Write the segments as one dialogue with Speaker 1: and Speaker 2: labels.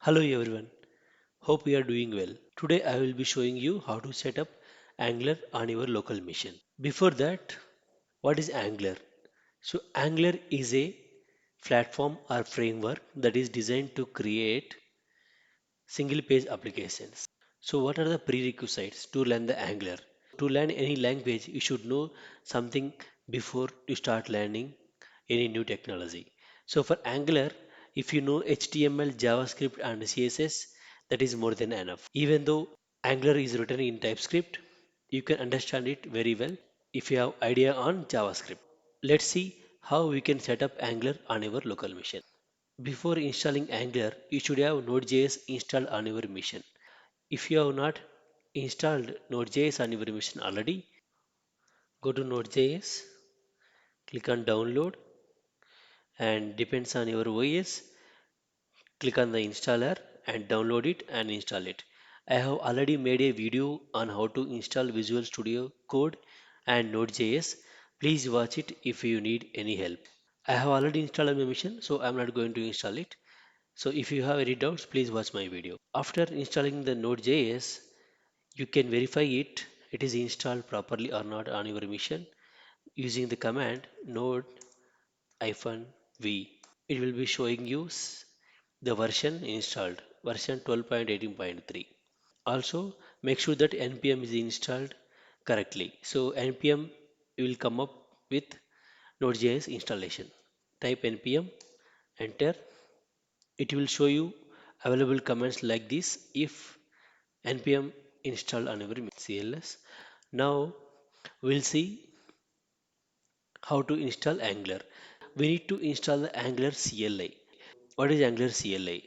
Speaker 1: Hello everyone, hope you are doing well. Today I will be showing you how to set up Angular on your local machine. Before that, what is Angular? So Angular is a platform or framework that is designed to create single page applications. So what are the prerequisites to learn the Angular? To learn any language, you should know something before you start learning any new technology. So for Angular, if you know HTML, JavaScript and CSS, that is more than enough. Even though Angular is written in TypeScript, you can understand it very well if you have idea on JavaScript. Let's see how we can set up Angular on your local machine. Before installing Angular, you should have Node.js installed on your machine. If you have not installed Node.js on your machine already, go to Node.js, click on download, and depends on your OS, click on the installer and download it and install it. I have already made a video on how to install Visual Studio Code and Node.js. Please watch it if you need any help. I have already installed on my machine, so I'm not going to install it. So if you have any doubts, please watch my video. After installing the Node.js, you can verify it is installed properly or not on your machine using the command node-v. It will be showing you the version installed, version 12.18.3. Also, make sure that npm is installed correctly. So npm will come up with Node.js installation. Type npm, enter. It will show you available commands like this if npm installed on your cls. Now we'll see how to install Angular. We need to install the Angular CLI. What is Angular CLI?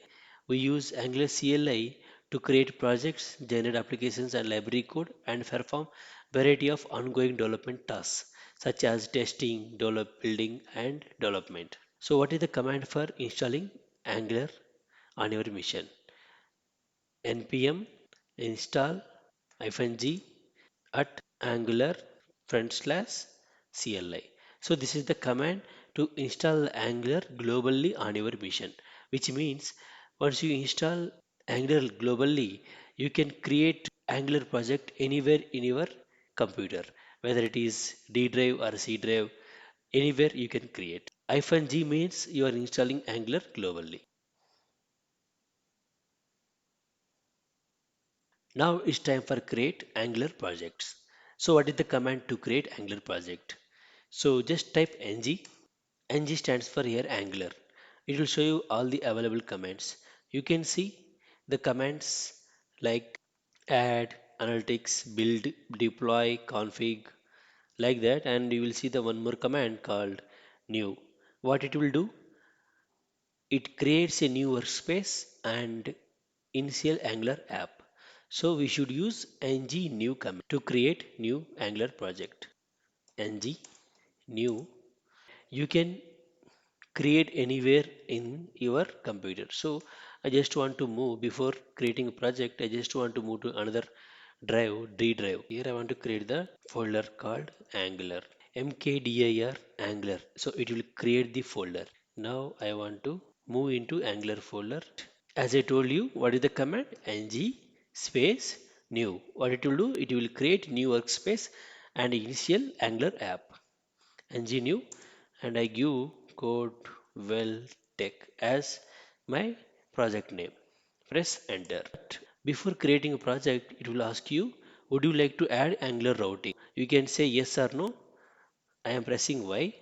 Speaker 1: We use Angular CLI to create projects, generate applications and library code, and perform variety of ongoing development tasks such as testing, building, and development. So, what is the command for installing Angular on your machine? npm install -g at angular front slash CLI. So this is the command to install Angular globally on your machine, which means once you install Angular globally, you can create Angular project anywhere in your computer, whether it is D drive or C drive, anywhere you can create. -g means you are installing Angular globally. Now it's time for create Angular projects. So what is the command to create Angular project? So just type ng. Ng stands for here Angular. It will show you all the available commands. You can see the commands like add, analytics, build, deploy, config, like that, and you will see the one more command called new. What it will do? It creates a new workspace and initial Angular app. So we should use ng new command to create new Angular project. ng new. You can create anywhere in your computer. So I just want to move before creating a project. I just want to move to another drive, D drive. Here I want to create the folder called Angular, mkdir Angular. So it will create the folder. Now I want to move into Angular folder. As I told you, what is the command? ng space new. What it will do? It will create new workspace and initial Angular app. ng new, and I give code well tech as my project name. Press enter. Before creating a project, it will ask you, would you like to add Angular routing? You can say yes or no. I am pressing Y,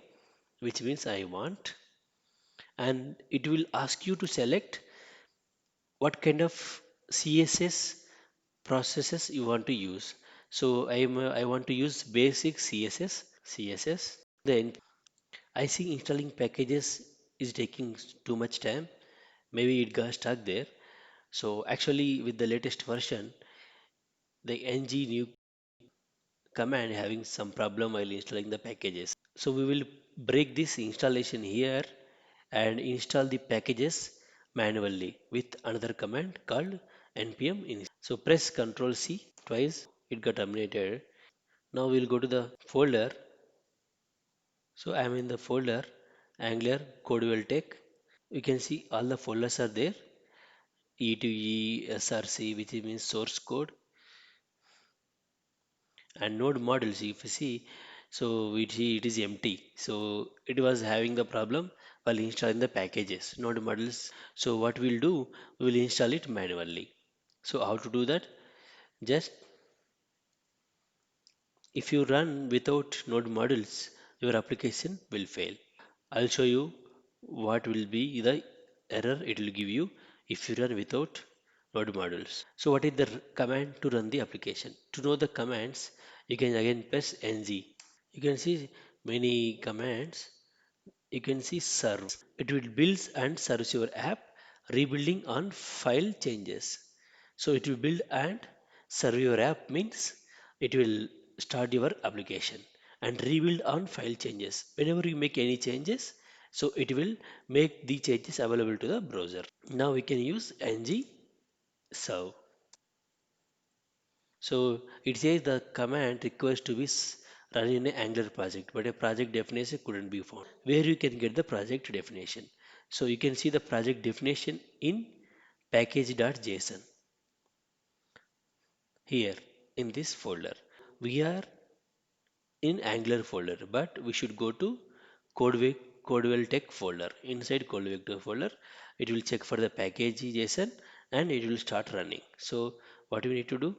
Speaker 1: which means I want, and it will ask you to select what kind of CSS processes you want to use. So I want to use basic CSS. Then I see installing packages is taking too much time. Maybe it got stuck there. So actually with the latest version, the ng new command having some problem while installing the packages. So we will break this installation here and install the packages manually with another command called npm install. So press Ctrl C twice, it got terminated. Now we'll go to the folder. So I'm in the folder Angular Codewell Tech. You can see all the folders are there. E2E SRC, which means source code, and node models. If you see, so we see it is empty. So it was having the problem while installing the packages, node models. So what we'll do, we will install it manually. So how to do that? Just if you run without node models, your application will fail. I'll show you what will be the error it will give you if you run without node models. So what is the command to run the application? To know the commands, you can again press NG. You can see many commands. You can see serve. It will build and serves your app, rebuilding on file changes. So it will build and serve your app means it will start your application and rebuild on file changes. Whenever you make any changes, so it will make the changes available to the browser. Now we can use ng serve. So it says the command requires to be run in an Angular project, but a project definition couldn't be found. Where you can get the project definition. So you can see the project definition in package.json here in this folder. We are in Angular folder, but we should go to Codeway, Codewell Tech folder. Inside Codewell folder, it will check for the package JSON and it will start running. So what we need to do?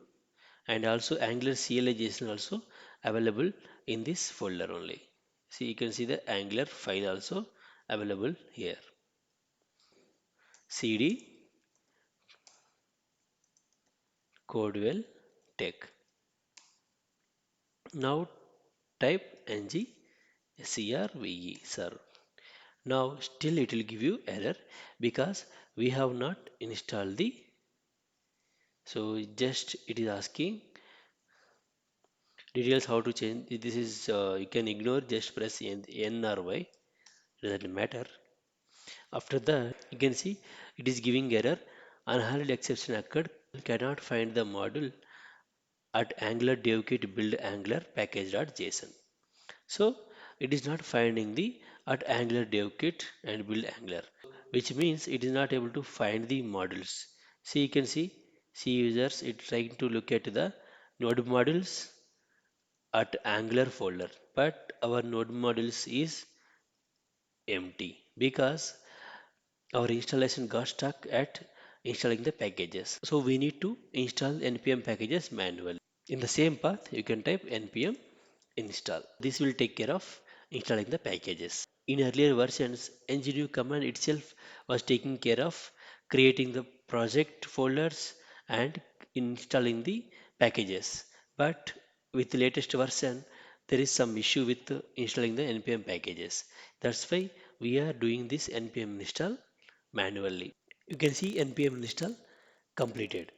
Speaker 1: And also Angular CLI JSON also available in this folder only. See, you can see the Angular file also available here. CD Codewell Tech. Now type ng crve sir. Now still it will give you error because we have not installed the, so just it is asking details how to change. This is you can ignore, just press N or Y, doesn't matter. After that you can see it is giving error, unhandled exception occurred, cannot find the module at Angular dev kit build Angular package.json. So it is not finding the at Angular dev kit and build Angular, which means it is not able to find the modules. See, you can see users it trying to look at the node modules at Angular folder, but our node modules is empty because our installation got stuck at installing the packages. So we need to install npm packages manually. In the same path, you can type npm install. This will take care of installing the packages. In earlier versions, ngnew command itself was taking care of creating the project folders and installing the packages. But with the latest version, there is some issue with installing the npm packages. That's why we are doing this npm install manually. You can see npm install completed.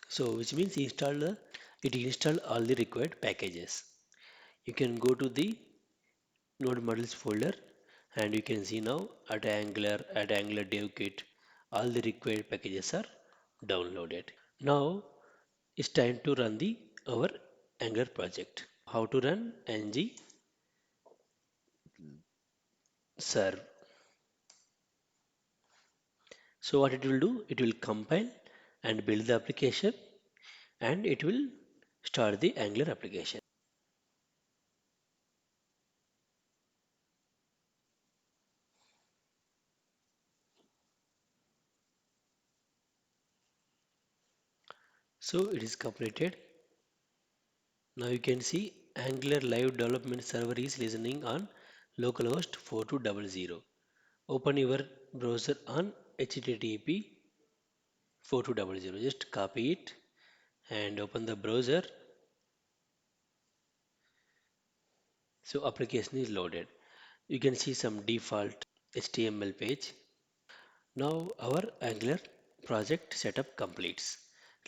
Speaker 1: So which means it installed all the required packages. You can go to the node models folder and you can see now at Angular dev kit all the required packages are downloaded. Now it's time to run the our Angular project. How to run ng serve. So what it will do, it will compile and build the application and it will start the Angular application. So it is completed. Now you can see Angular live development server is listening on localhost 4200. Open your browser on http 4200. Just copy it and open the browser. So application is loaded. You can see some default HTML page. Now our Angular project setup completes.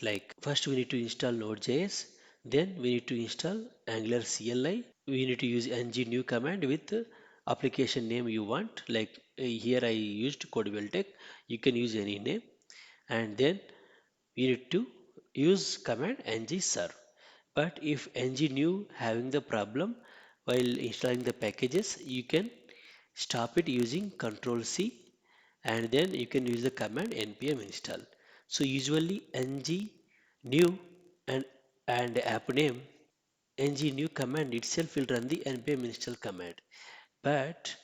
Speaker 1: Like first we need to install Node.js, then we need to install Angular CLI. We need to use ng new command with the application name you want. Like here I used CodeWellTech. You can use any name, and then we need to use command ng serve. But if ng new having the problem while installing the packages, you can stop it using Control C and then you can use the command npm install. So usually ng new and app name ng new command itself will run the npm install command. But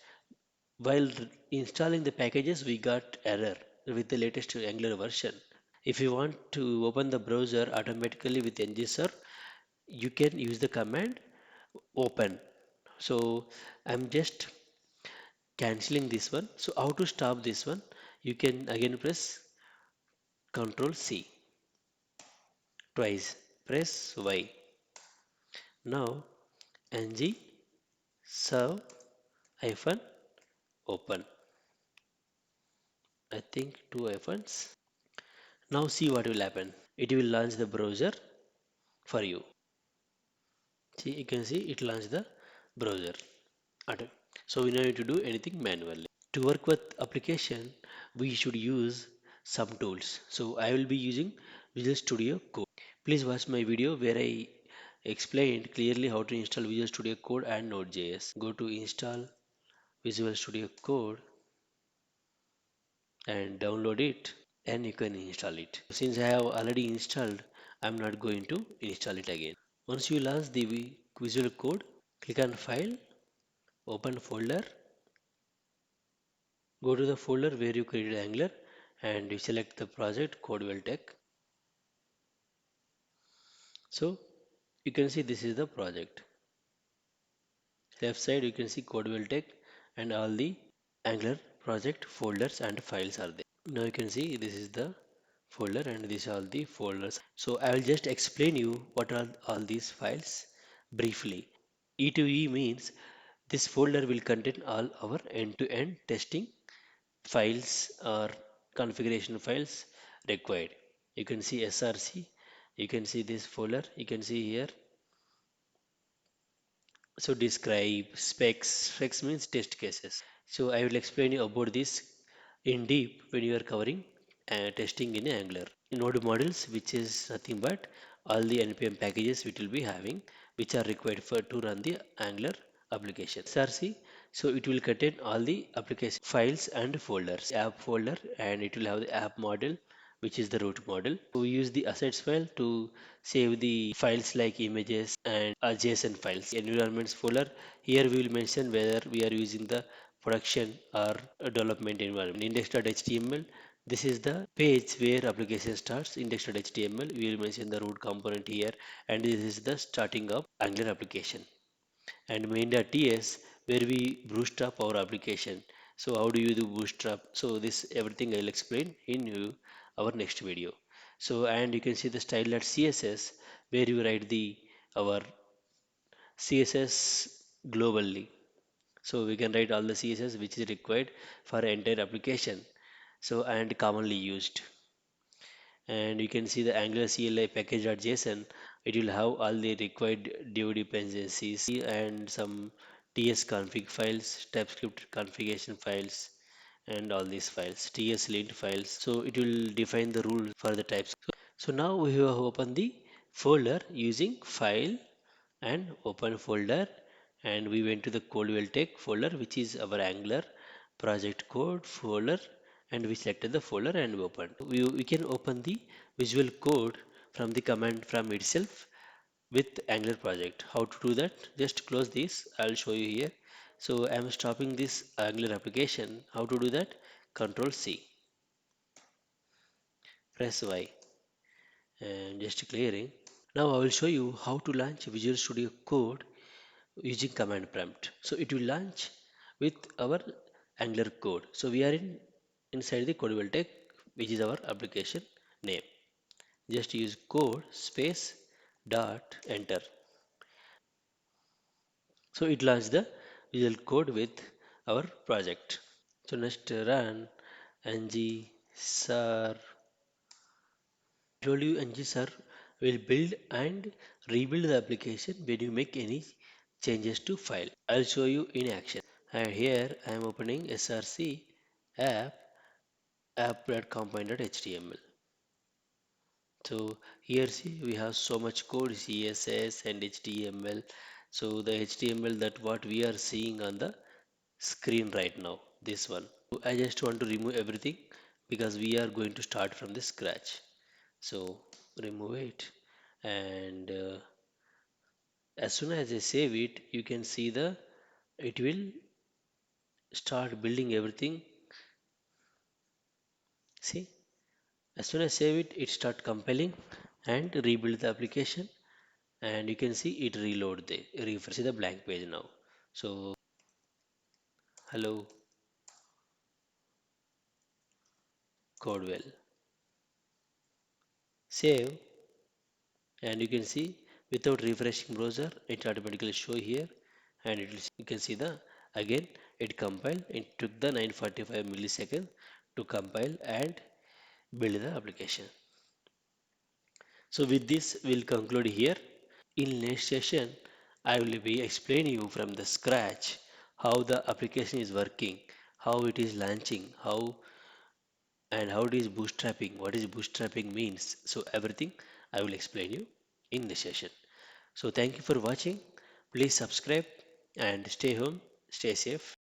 Speaker 1: while installing the packages, we got error with the latest Angular version. If you want to open the browser automatically with ngSer, you can use the command open. So I'm just canceling this one. So how to stop this one? You can again press Ctrl C twice. Press Y. Now ng serve hyphen open. I think two hyphens. Now see what will happen. It will launch the browser for you. See, you can see it launched the browser. So we don't need to do anything manually. To work with application, we should use some tools. So I will be using Visual Studio Code. Please watch my video where I explained clearly how to install Visual Studio Code and Node.js. Go to install Visual Studio Code and download it and you can install it. Since I have already installed, I'm not going to install it again. Once you launch the Visual Code, click on File, open folder, go to the folder where you created Angular and you select the project Codewell Tech. So you can see this is the project. Left side you can see Codewell Tech and all the Angular project folders and files are there. Now you can see this is the folder and these are all the folders. So I will just explain you what are all these files briefly. E2E means this folder will contain all our end-to-end testing files or configuration files required. You can see src, you can see this folder, you can see here. So describe specs means test cases. So I will explain you about this in deep when you are covering testing in Angular. Node models, which is nothing but all the npm packages which will be having, which are required for to run the Angular application. src, so it will contain all the application files and folders. App folder, and it will have the app model, which is the root model. We use the assets file to save the files like images and JSON files. Environments folder, here we will mention whether we are using the production or a development environment. Index.html, this is the page where application starts. Index.html, we will mention the root component here, and this is the starting of Angular application. And main.ts, where we bootstrap our application. So how do you do bootstrap? So this everything I'll explain in our next video. So and you can see the style.css, where you write the our CSS globally. So we can write all the CSS which is required for entire application. So and commonly used. And you can see the Angular CLI package.json. It will have all the required div dependencies and some TS config files, TypeScript configuration files, and all these files, TS lint files. So it will define the rule for the types. So now we have opened the folder using file and open folder, and we went to the Codewell Tech folder, which is our Angular project code folder, and we selected the folder and we opened. We can open the visual code from the command from itself with Angular project. How to do that? Just close this. I'll show you here. So I'm stopping this Angular application. How to do that? Control C, press Y, and just clearing. Now I will show you how to launch Visual Studio Code using command prompt. So it will launch with our Angular code. So we are inside the Codewell Tech, which is our application name. Just use code space dot enter. So it launched the Visual Code with our project. So next run ng sir. I told you ng sir will build and rebuild the application when you make any changes to file. I'll show you in action. And here I am opening src app app.combine.html. So here see we have so much code, CSS and HTML. So the HTML that what we are seeing on the screen right now, this one. So I just want to remove everything because we are going to start from the scratch. So remove it, and as soon as I save it, you can see the it will start building everything. See, as soon as save it, it start compiling and rebuild the application, and you can see it reload the refresh the blank page now. So hello Codewell, save, and you can see without refreshing browser, it automatically show here, and you can see the again it compiled. It took the 945 milliseconds to compile and build the application. So with this, we'll conclude here. In next session, I will be explaining you from the scratch how the application is working, how it is launching, how it is bootstrapping, what is bootstrapping means. So everything I will explain you in the session. So thank you for watching. Please subscribe and stay home, stay safe.